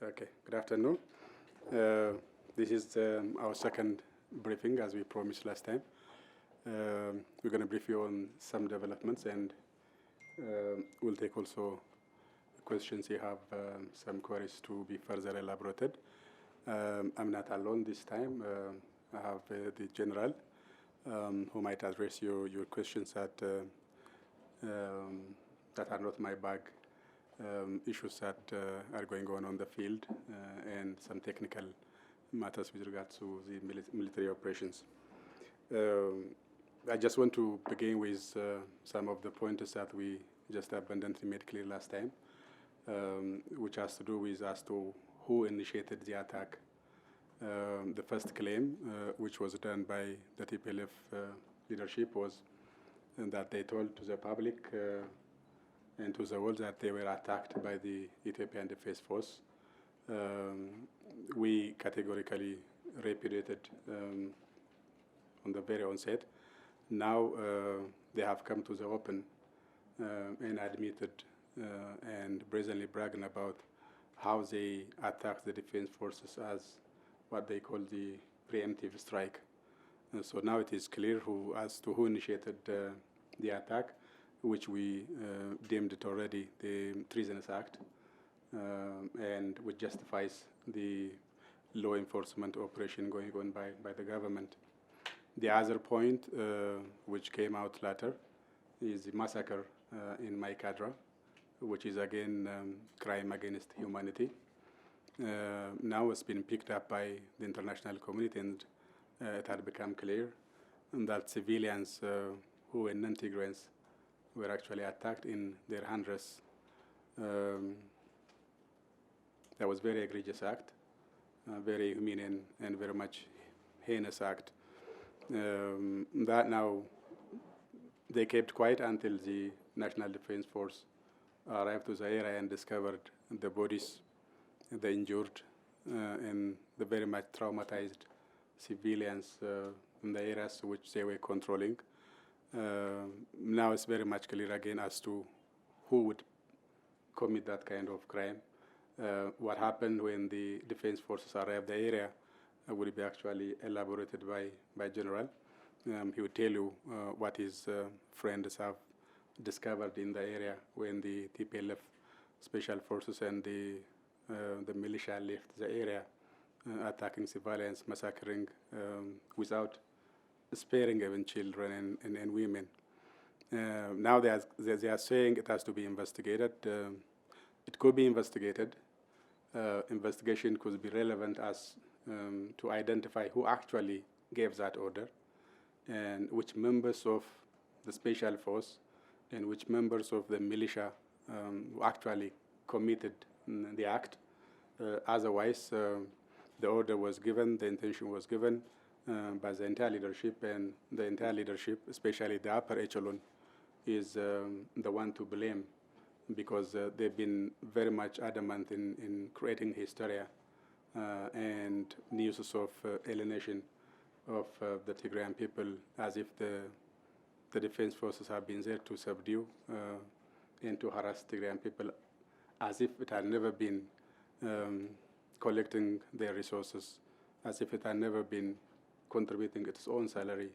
Okay, good afternoon. This is our second briefing, as we promised last time. We're going to brief you on some developments, and we'll take also questions you have, some queries to be further elaborated. I'm not alone this time. I have the general who might address your questions that are not my bag. Issues that are going on the field and some technical matters with regard to the military operations. I just want to begin with some of the pointers that we just abundantly made clear last time, which has to do with as to who initiated the attack. The first claim, which was done by the TPLF leadership, was that they told to the public and to the world that they were attacked by the Ethiopian Defense Force. We categorically repudiated on the very onset. Now they have come to the open and admitted and brazenly bragging about how they attacked the defense forces as what they call the preemptive strike. So now it is clear as to who initiated the attack, which we deemed it already the Treasonous Act, and which justifies the law enforcement operation going on by the government. The other point, which came out later, is the massacre in Maikadra, which is again crime against humanity. Now it's been picked up by the international community, and it had become clear that civilians who were non-Tigrayans were actually attacked in their hundreds. That was very egregious act, very inhumane and very much heinous act. That now they kept quiet until the National Defense Force arrived to the area and discovered the bodies, the injured, and the very much traumatized civilians in the areas which they were controlling. Now it's very much clear again as to who would commit that kind of crime. What happened when the defense forces arrived the area will be actually elaborated by General. He will tell you what his friends have discovered in the area when the TPLF special forces and the militia left the area, attacking civilians, massacring without sparing even children and women. Now they are saying it has to be investigated. It could be investigated. Investigation could be relevant as to identify who actually gave that order and which members of the special force and which members of the militia who actually committed the act. Otherwise, the order was given, the intention was given by the entire leadership, and the entire leadership, especially the upper echelon, is the one to blame, because they've been very much adamant in creating hysteria and uses of alienation of the Tigrayan people, as if the defense forces have been there to subdue and to harass Tigrayan people, as if it had never been collecting their resources, as if it had never been contributing its own salary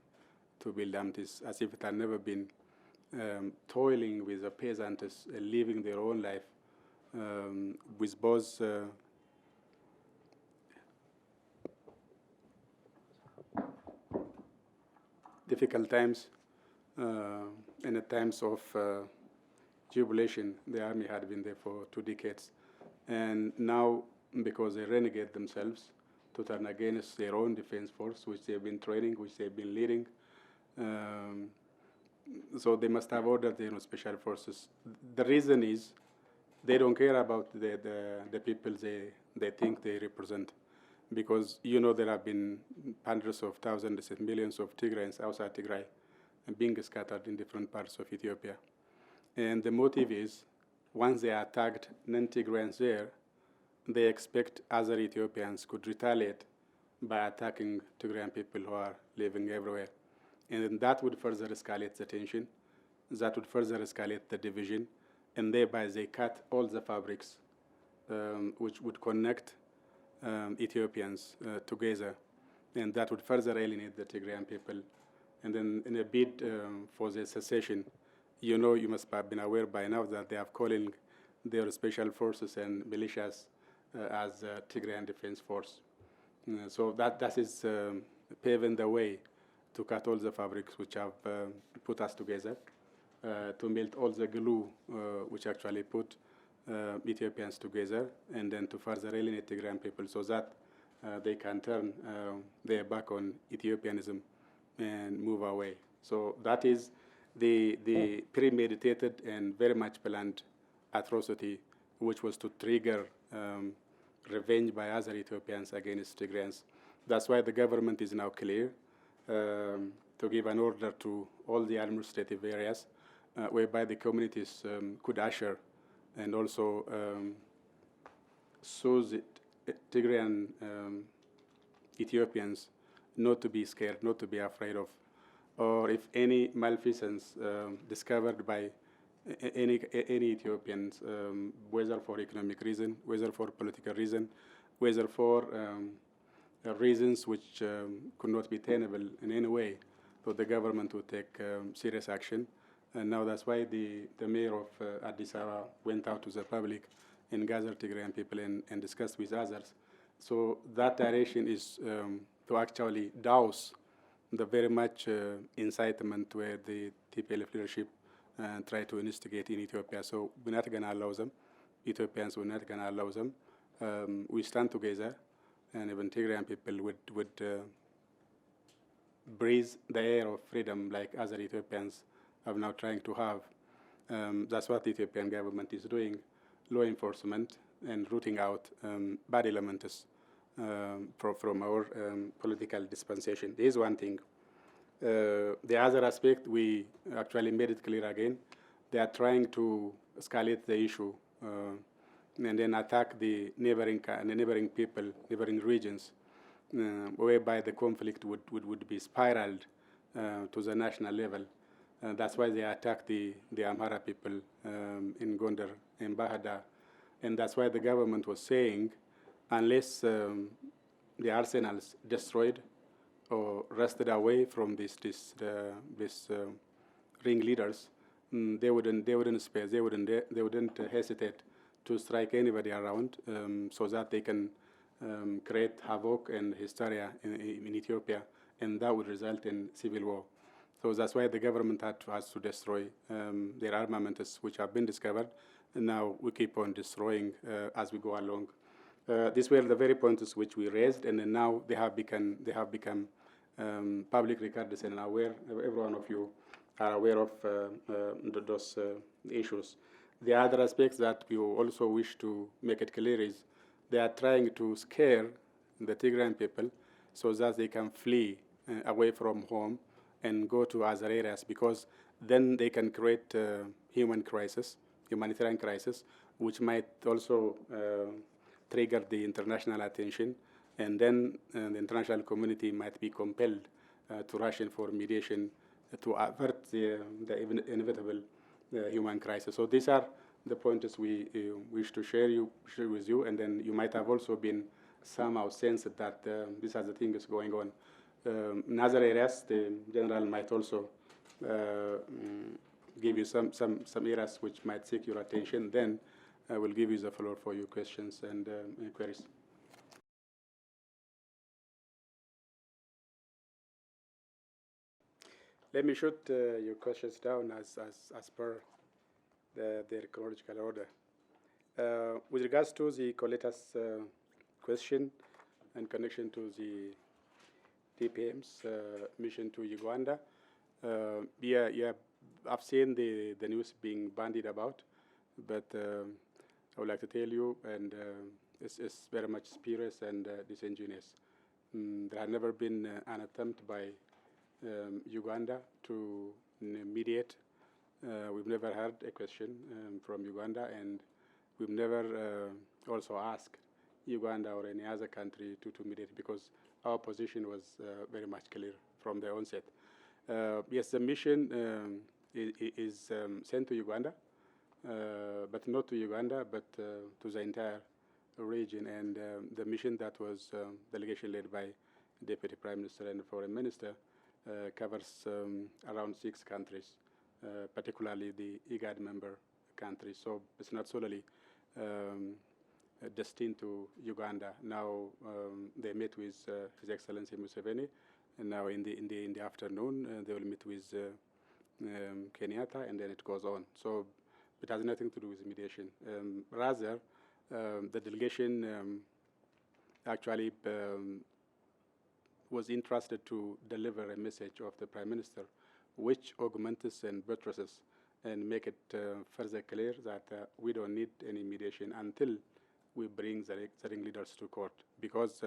to build dams, as if it had never been toiling with the peasants, living their own life with both difficult times and at times of jubilation. The army had been there for 2 decades. And now, because they renegade themselves to turn against their own defense force, which they've been training, which they've been leading, so they must have ordered their special forces. The reason is they don't care about the people they think they represent, because there have been hundreds of thousands and millions of Tigrayans outside Tigray being scattered in different parts of Ethiopia. And the motive is, once they attacked non-Tigrayans there, they expect other Ethiopians could retaliate by attacking Tigrayan people who are living everywhere. And then that would further escalate the tension, that would further escalate the division, and thereby they cut all the fabrics which would connect Ethiopians together, and that would further alienate the Tigrayan people. And then in a bid for the secession, you know, you must have been aware by now that they are calling their special forces and militias as Tigrayan Defense Force. So that is paving the way to cut all the fabrics which have put us together, to melt all the glue which actually put Ethiopians together, and then to further alienate Tigrayan people so that they can turn their back on Ethiopianism and move away. So that is the premeditated and very much planned atrocity, which was to trigger revenge by other Ethiopians against Tigrayans. That's why the government is now clear to give an order to all the administrative areas whereby the communities could usher and also sue the Tigrayan Ethiopians not to be scared, not to be afraid of, or if any malfeasance discovered by any Ethiopians, whether for economic reason, whether for political reason, whether for reasons which could not be tenable in any way, so the government would take serious action. And now that's why the mayor of Addis Ababa went out to the public and gathered Tigrayan people and discussed with others. So that direction is to actually douse the very much incitement where the TPLF leadership try to instigate in Ethiopia. So we're not going to allow them. Ethiopians, we're not going to allow them. We stand together, and even Tigrayan people would breathe the air of freedom like other Ethiopians are now trying to have. That's what the Ethiopian government is doing, law enforcement and rooting out bad elements from our political dispensation. There is one thing. The other aspect, we actually made it clear again, they are trying to escalate the issue and then attack the neighboring people, neighboring regions, whereby the conflict would be spiraled to the national level. That's why they attacked the Amhara people in Gondar, in Bahada. And that's why the government was saying, unless the arsenals destroyed or wrested away from these ringleaders, they wouldn't spare, they wouldn't hesitate to strike anybody around, so that they can create havoc and hysteria in Ethiopia, and that would result in civil war. So that's why the government has to destroy their armaments which have been discovered, and now we keep on destroying as we go along. These were the very points which we raised, and then now they have become public records, and aware. Every one of you are aware of those issues. The other aspects that we also wish to make it clear is they are trying to scare the Tigrayan people so that they can flee away from home and go to other areas, because then they can create humanitarian crisis, which might also trigger the international attention, and then the international community might be compelled to rush in for mediation to avert the inevitable human crisis. So these are the points we wish to share with you, and then you might have also been somehow sensed that these are the things going on. In other areas, the general might also give you some areas which might seek your attention. Then I will give you the floor for your questions and inquiries. Let me shoot your questions down as per their chronological order. With regards to the collector's question in connection to the TPM's mission to Uganda, I've seen the news being bandied about, but I would like to tell you, and it's very much spurious and disingenuous. There had never been an attempt by Uganda to mediate. We've never heard a question from Uganda, and we've never also asked Uganda or any other country to mediate, because our position was very much clear from the onset. Yes, the mission is sent to Uganda, but not to Uganda, but to the entire region, and the mission that was delegation led by Deputy Prime Minister and Foreign Minister covers around 6 countries, particularly the IGAD member countries. So it's not solely destined to Uganda. Now they met with His Excellency Museveni, and now in the afternoon they will meet with Kenyatta, and then it goes on. So it has nothing to do with mediation. Rather, the delegation actually was interested to deliver a message of the Prime Minister, which augments and buttresses and make it further clear that we don't need any mediation until we bring the ringleaders to court, because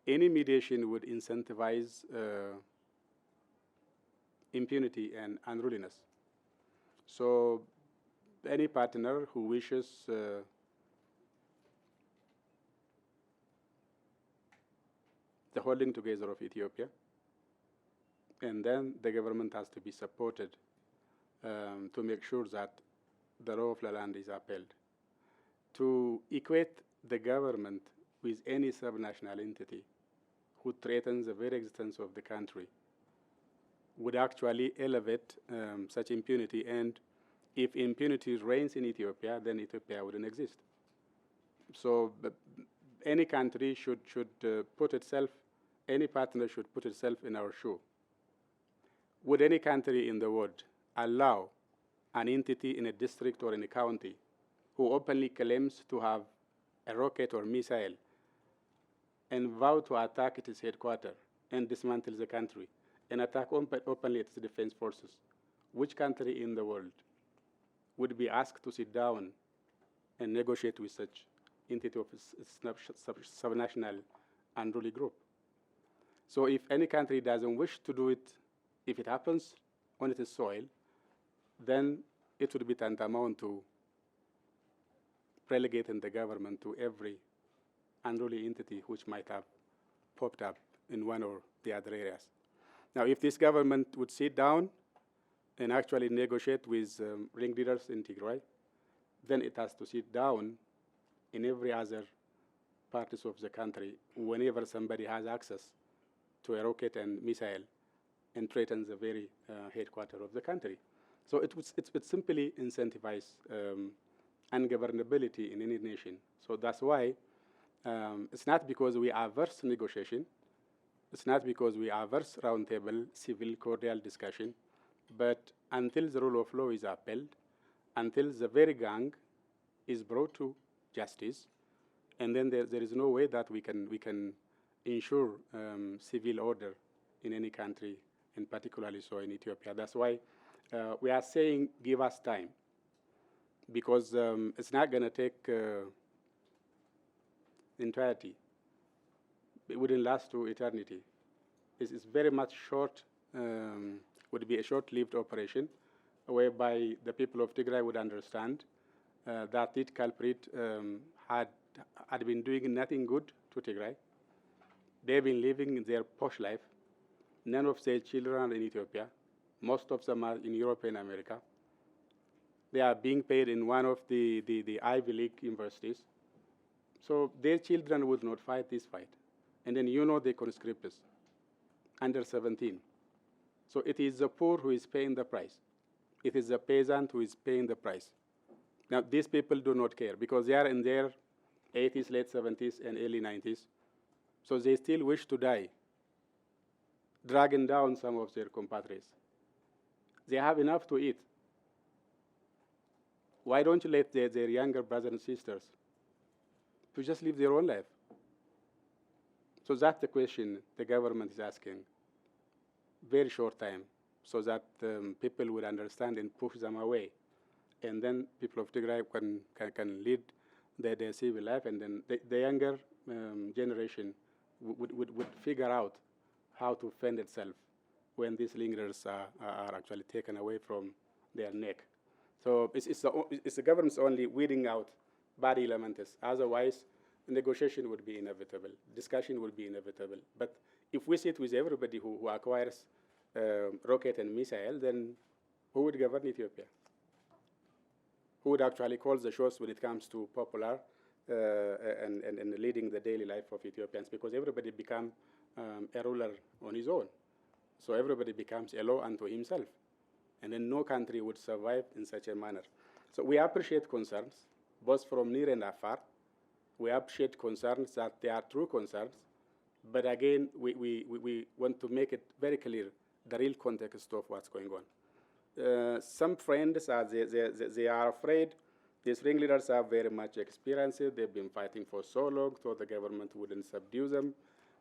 any mediation would incentivize impunity and unruliness. So any partner who wishes the holding together of Ethiopia, and then the government has to be supported to make sure that the law of the land is upheld. To equate the government with any subnational entity who threatens the very existence of the country would actually elevate such impunity, and if impunity reigns in Ethiopia, then Ethiopia wouldn't exist. So any country should put itself, any partner should put itself in our shoe. Would any country in the world allow an entity in a district or in a county who openly claims to have a rocket or missile and vow to attack its headquarters and dismantle the country and attack openly its defense forces? Which country in the world would be asked to sit down and negotiate with such entity of a subnational unruly group? So if any country doesn't wish to do it, if it happens on its soil, then it would be tantamount to relegating the government to every unruly entity which might have popped up in one or the other areas. Now, if this government would sit down and actually negotiate with ringleaders in Tigray, then it has to sit down in every other parts of the country whenever somebody has access to a rocket and missile and threatens the very headquarters of the country. So it simply incentivize ungovernability in any nation. So that's why it's not because we averse negotiation, it's not because we averse roundtable, civil, cordial discussion, but until the rule of law is upheld, until the very gang is brought to justice, and then there is no way that we can ensure civil order in any country, and particularly so in Ethiopia. That's why we are saying give us time, because it's not going to take entirety. It wouldn't last to eternity. It's very much short, would be a short-lived operation, whereby the people of Tigray would understand that this culprit had been doing nothing good to Tigray. They've been living their posh life. None of their children are in Ethiopia. Most of them are in Europe and America. They are being paid in one of the Ivy League universities. So their children would not fight this fight. And then you know the conscripts, under 17. So it is the poor who is paying the price. It is the peasant who is paying the price. Now, these people do not care because they are in their 80s, late 70s, and early 90s. So they still wish to die, dragging down some of their compatriots. They have enough to eat. Why don't you let their younger brothers and sisters to just live their own life? So that's the question the government is asking. Very short time, so that people will understand and push them away. And then people of Tigray can lead their civil life, and then the younger generation would figure out how to fend itself when these lingerers are actually taken away from their neck. So it's the government's only weeding out bad elements. Otherwise, negotiation would be inevitable. Discussion would be inevitable. But if we sit with everybody who acquires rocket and missile, then who would govern Ethiopia? Who would actually call the shots when it comes to popular and leading the daily life of Ethiopians, because everybody become a ruler on his own. So everybody becomes a law unto himself. And then no country would survive in such a manner. So we appreciate concerns, both from near and afar. We appreciate concerns that they are true concerns. But again, we want to make it very clear the real context of what's going on. Some friends, they are afraid. These ringleaders are very much experienced. They've been fighting for so long, so the government wouldn't subdue them.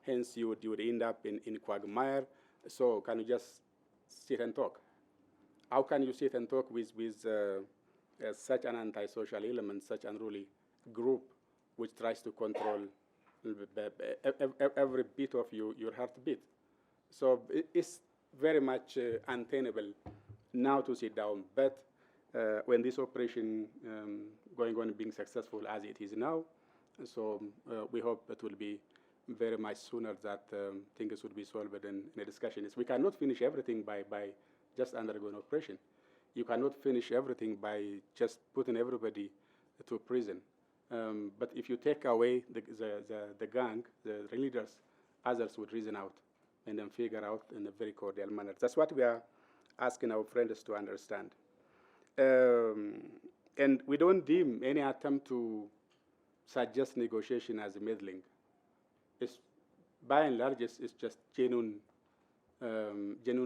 Hence, you would end up in quagmire. So can you just sit and talk? How can you sit and talk with such an antisocial element, such unruly group, which tries to control every bit of your heartbeat? So it's very much untenable now to sit down. But when this operation going on being successful as it is now, so we hope it will be very much sooner that things would be solved in a discussion. We cannot finish everything by just undergoing operation. You cannot finish everything by just putting everybody to prison. But if you take away the gang, the leaders, others would reason out and then figure out in a very cordial manner. That's what we are asking our friends to understand. And we don't deem any attempt to suggest negotiation as meddling. It's, by and large, it's just genuine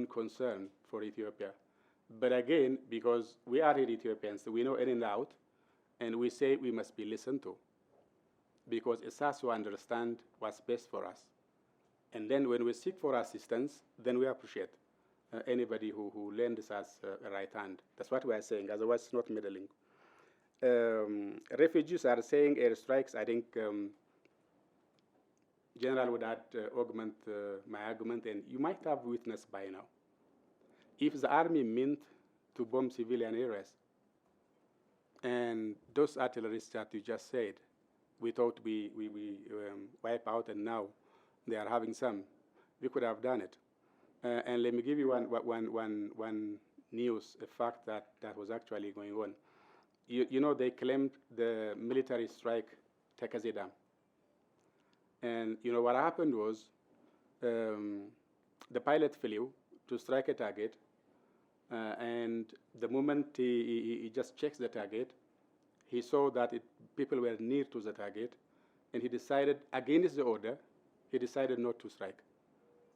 concern for Ethiopia. But again, because we are here Ethiopians, so we know in and out, and we say we must be listened to, because it's us who understand what's best for us. And then when we seek for assistance, then we appreciate anybody who lends us a right hand. That's what we are saying, otherwise it's not meddling. Refugees are saying airstrikes. I think General would augment my argument, and you might have witnessed by now. If the army meant to bomb civilian areas, and those artillerists that you just said, we thought we wipe out, and now they are having some, we could have done it. And let me give you one news, a fact that was actually going on. You know, they claimed the military strike Tekeze Dam. And you know what happened was the pilot flew to strike a target, and the moment he just checks the target, he saw that people were near to the target, and he decided, against the order, he decided not to strike,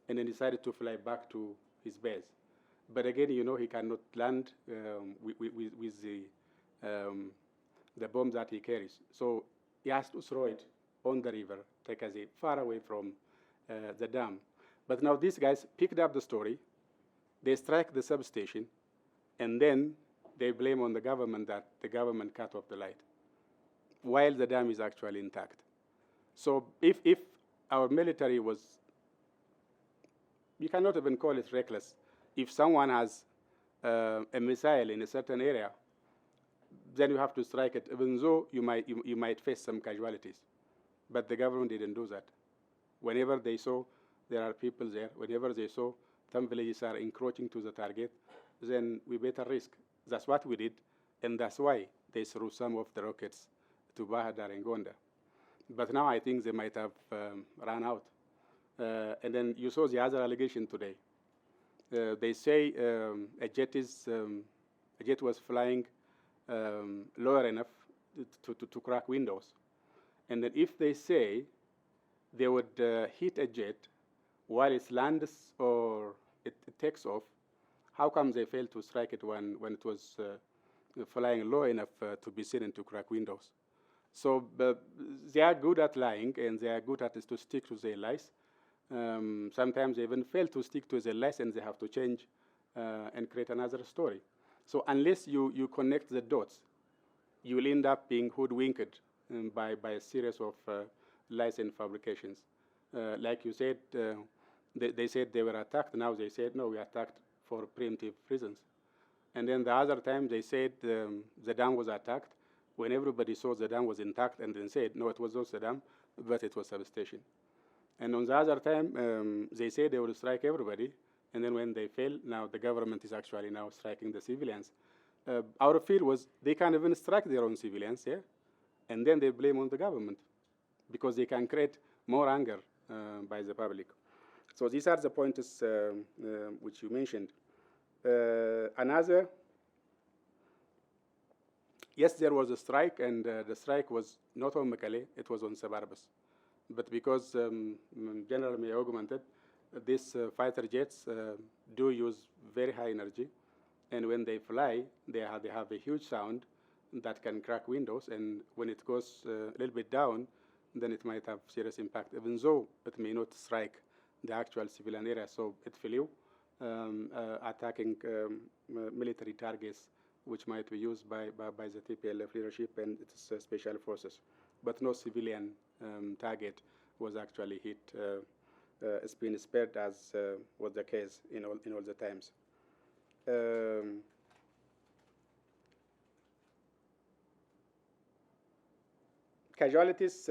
and then decided to fly back to his base. But again, you know, he cannot land with the bomb that he carries. So he has to throw it on the river, Tekeze, far away from the dam. But now these guys picked up the story, they strike the substation, and then they blame on the government that the government cut off the light, while the dam is actually intact. So if our military was, you cannot even call it reckless. If someone has a missile in a certain area, then you have to strike it, even though you might face some casualties. But the government didn't do that. Whenever they saw there are people there, whenever they saw some villages are encroaching to the target, then we better risk. That's what we did, and that's why they threw some of the rockets to Bahadar and Gonda. But now I think they might have run out. And then you saw the other allegation today. They say a jet was flying lower enough to crack windows. And then if they say they would hit a jet while it lands or it takes off, how come they failed to strike it when it was flying low enough to be seen and to crack windows? So they are good at lying, and they are good at to stick to their lies. Sometimes they even fail to stick to their lies, and they have to change and create another story. So unless you connect the dots, you will end up being hoodwinked by a series of lies and fabrications. Like you said, they said they were attacked. Now they said, no, we attacked for preemptive reasons. And then the other time they said the dam was attacked when everybody saw the dam was intact, and then said, no, it was not the dam, but it was substation. And on the other time, they said they would strike everybody, and then when they fail, now the government is actually now striking the civilians. Our feel was they can even strike their own civilians, yeah, and then they blame on the government because they can create more anger by the public. So these are the points which you mentioned. Another, yes, there was a strike, and the strike was not on Mekelle, it was on Sabarbas. But because General May augmented, these fighter jets do use very high energy, and when they fly, they have a huge sound that can crack windows, and when it goes a little bit down, then it might have serious impact, even though it may not strike the actual civilian area. So it flew, attacking military targets which might be used by the TPLF leadership and its special forces. But no civilian target was actually hit. It's been spared, as was the case in all the times. Casualties,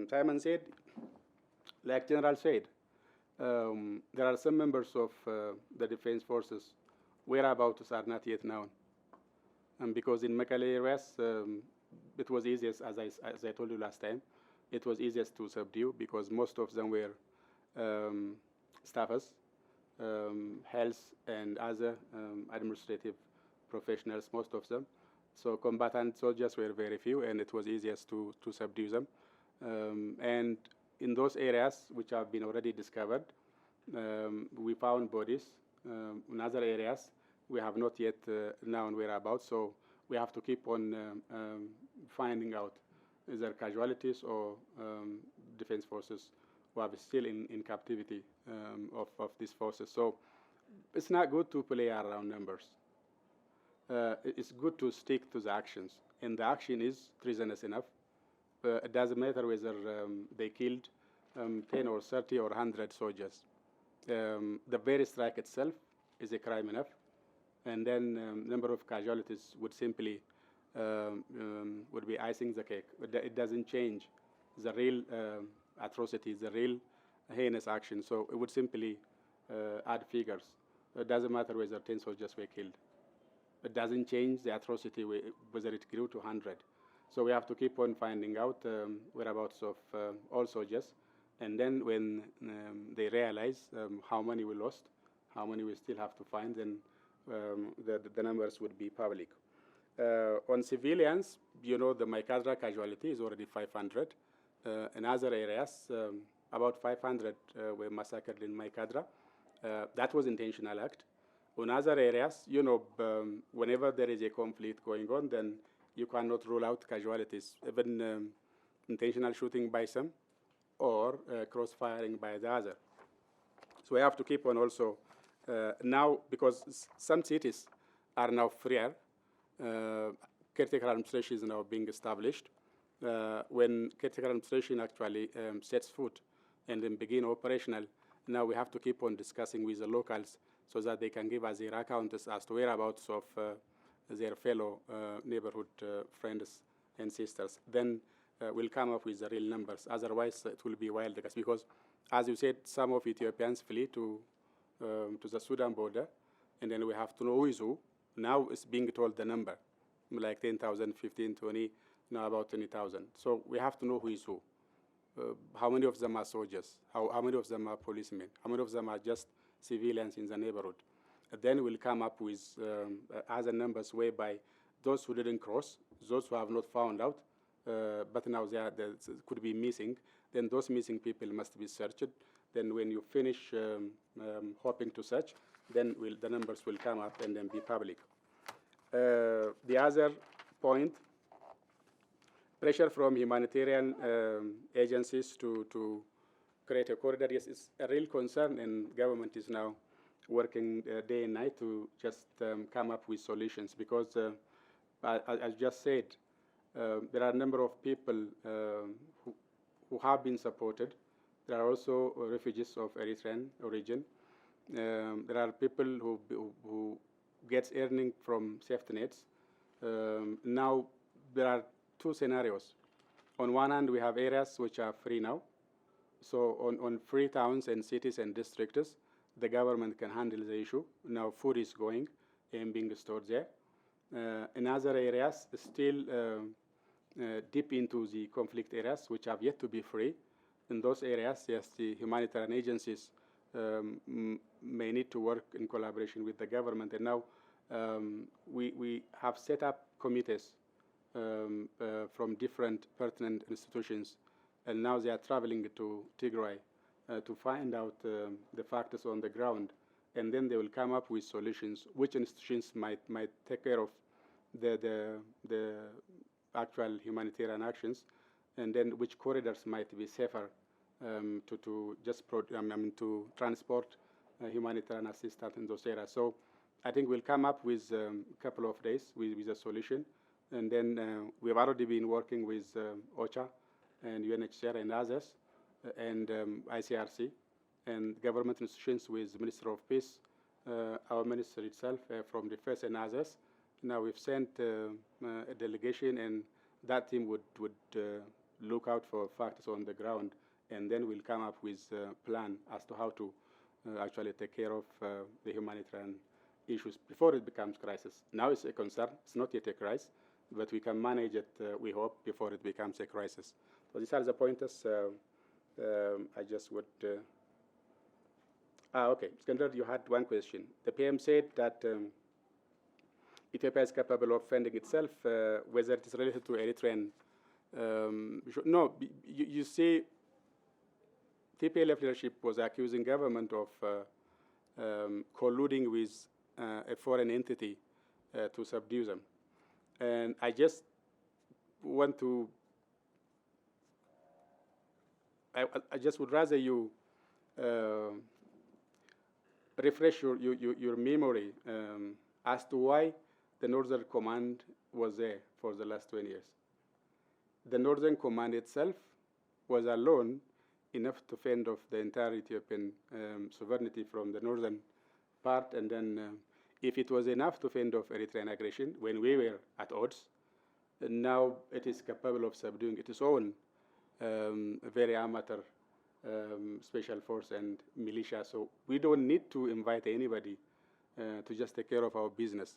Simon said, like General said, there are some members of the defense forces whereabouts are not yet known. And because in Mekelle areas, it was easiest, as I told you last time, it was easiest to subdue because most of them were staffers, health, and other administrative professionals, most of them. So combatant soldiers were very few, and it was easiest to subdue them. And in those areas which have been already discovered, we found bodies. In other areas, we have not yet known whereabouts, so we have to keep on finding out either casualties or defense forces who are still in captivity of these forces. So it's not good to play around numbers. It's good to stick to the actions, and the action is treasonous enough. It doesn't matter whether they killed 10 or 30 or 100 soldiers. The very strike itself is a crime enough, and then number of casualties would simply would be icing the cake. It doesn't change the real atrocities, the real heinous action. So it would simply add figures. It doesn't matter whether 10 soldiers were killed. It doesn't change the atrocity whether it grew to 100. So we have to keep on finding out whereabouts of all soldiers. And then when they realize how many we lost, how many we still have to find, then the numbers would be public. On civilians, you know, the Maikadra casualty is already 500. In other areas, about 500 were massacred in Maikadra. That was intentional act. On other areas, you know, whenever there is a conflict going on, then you cannot rule out casualties, even intentional shooting by some or cross-firing by the other. So we have to keep on also now, because some cities are now freer. Caretaker administration is now being established. When caretaker administration actually sets foot and then begin operational, now we have to keep on discussing with the locals so that they can give us their accounts as to whereabouts of their fellow neighborhood friends and sisters. Then we'll come up with the real numbers. Otherwise, it will be wild because, as you said, some of Ethiopians flee to the Sudan border, and then we have to know who is who. Now it's being told the number, like 10,000, 15, 20, now about 20,000. So we have to know who is who. How many of them are soldiers? How many of them are policemen? How many of them are just civilians in the neighborhood? And then we'll come up with other numbers whereby those who didn't cross, those who have not found out, but now they could be missing, then those missing people must be searched. Then when you finish hoping to search, then the numbers will come up and then be public. The other point, pressure from humanitarian agencies to create a corridor, yes, it's a real concern, and government is now working day and night to just come up with solutions because, as just said, there are a number of people who have been supported. There are also refugees of Eritrean origin. There are people who gets earning from safety nets. Now there are two scenarios. On one hand, we have areas which are free now. So on free towns and cities and districts, the government can handle the issue. Now food is going and being stored there. In other areas, still deep into the conflict areas, which have yet to be free. In those areas, yes, the humanitarian agencies may need to work in collaboration with the government. And now we have set up committees from different pertinent institutions, and now they are traveling to Tigray to find out the factors on the ground, and then they will come up with solutions. Which institutions might take care of the actual humanitarian actions, and then which corridors might be safer to transport humanitarian assistance in those areas. So I think we'll come up with a couple of days with a solution. And then we've already been working with OCHA and UNHCR and others, and ICRC, and government institutions with the Minister of Peace, our minister itself, from the first and others. Now we've sent a delegation, and that team would look out for factors on the ground, and then we'll come up with a plan as to how to actually take care of the humanitarian issues before it becomes crisis. Now it's a concern. It's not yet a crisis, but we can manage it, we hope, before it becomes a crisis. So these are the pointers. I just would... okay, Skandar, you had one question. The PM said that Ethiopia is capable of funding itself, whether it is related to Eritrean. No, you see, TPLF leadership was accusing government of colluding with a foreign entity to subdue them. And I just want to, I just would rather you refresh your memory as to why the Northern Command was there for the last 20 years. The Northern Command itself was alone enough to fend off the entire Ethiopian sovereignty from the northern part, and then if it was enough to fend off Eritrean aggression when we were at odds, now it is capable of subduing its own very amateur special force and militia. So we don't need to invite anybody to just take care of our business,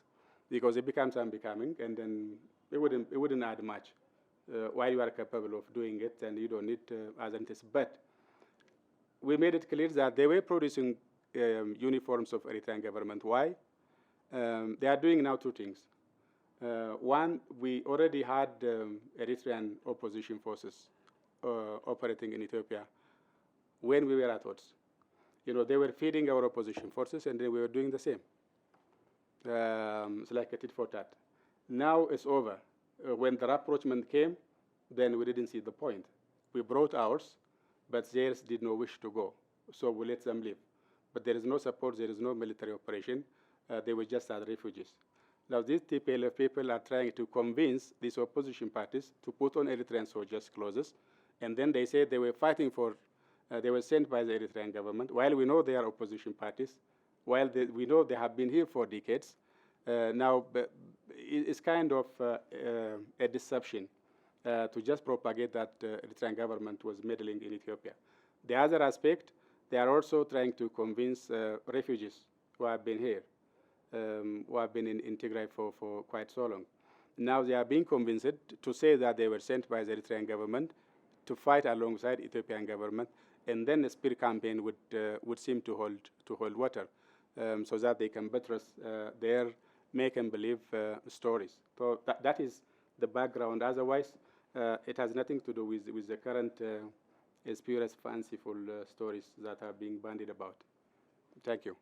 because it becomes unbecoming, and then it wouldn't add much. While you are capable of doing it, and you don't need other entities. But we made it clear that they were producing uniforms of Eritrean government. Why? They are doing now two things. One, we already had Eritrean opposition forces operating in Ethiopia when we were at odds. You know, they were feeding our opposition forces, and then we were doing the same. It's like a tit for tat. Now it's over. When the rapprochement came, then we didn't see the point. We brought ours, but theirs did not wish to go, so we let them leave. But there is no support, there is no military operation. They were just as refugees. Now these TPLF people are trying to convince these opposition parties to put on Eritrean soldiers' clothes, and then they say they were fighting for, they were sent by the Eritrean government, while we know they are opposition parties, while we know they have been here for decades. Now, it's kind of a deception to just propagate that Eritrean government was meddling in Ethiopia. The other aspect, they are also trying to convince refugees who have been here, who have been in Tigray for quite so long. Now they are being convinced to say that they were sent by the Eritrean government to fight alongside Ethiopian government, and then the spear campaign would seem to hold water, so that they can buttress their make and believe stories. So that is the background. Otherwise, it has nothing to do with the current spurious, fanciful stories that are being bandied about. Thank you.